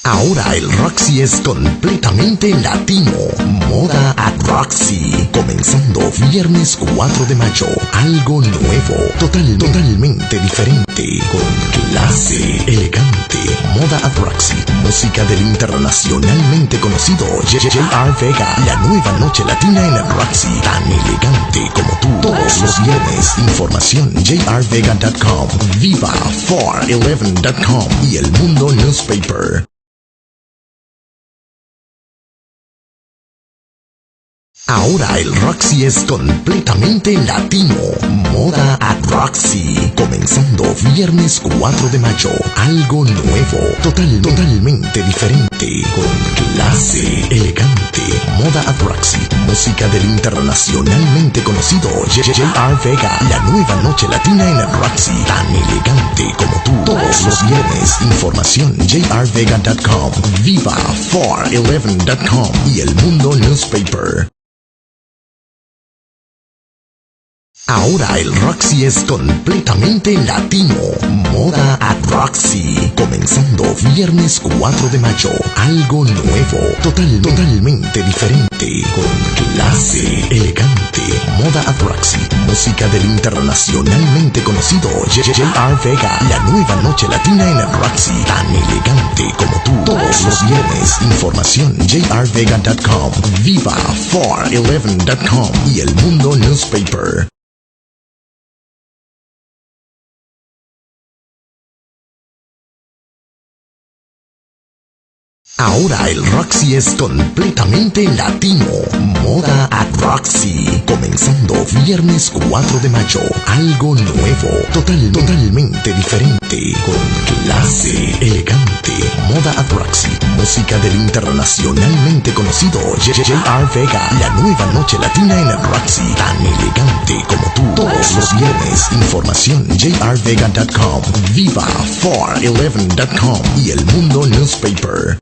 Ahora el Roxy es completamente latino. Moda at Roxy. Comenzando viernes 4 de mayo. Algo nuevo. Totalmente diferente. Con clase, elegante. Moda at Roxy. Música del internacionalmente conocido J.R. Vega. La nueva noche latina en el Roxy. Tan elegante como tú. Todos los viernes. Información jrvega.com. Viva411.com. Y El Mundo Newspaper. Ahora el Roxy es completamente latino. Moda at Roxy. Comenzando viernes 4 de mayo. Algo nuevo. Totalmente diferente. Con clase, elegante. Moda at Roxy. Música del internacionalmente conocido J.R. Vega. La nueva noche latina en el Roxy. Tan elegante como tú. Todos los viernes. Información jrvega.com. Viva411.com. Y El Mundo Newspaper. Ahora el Roxy es completamente latino. Moda at Roxy. Comenzando viernes 4 de mayo. Algo nuevo. Totalmente diferente. Con clase, elegante. Moda at Roxy. Música del internacionalmente conocido J.R. Vega. La nueva noche latina en el Roxy. Tan elegante como tú. Todos los viernes. Información jrvega.com. Viva411.com. Y El Mundo Newspaper. Ahora el Roxy es completamente latino. Moda at Roxy. Comenzando viernes 4 de mayo. Algo nuevo. Totalmente diferente. Con clase, elegante. Moda at Roxy. Música del internacionalmente conocido J.R. Vega. La nueva noche latina en el Roxy. Tan elegante como tú. Todos los viernes. Información jrvega.com. Viva411.com. Y El Mundo Newspaper.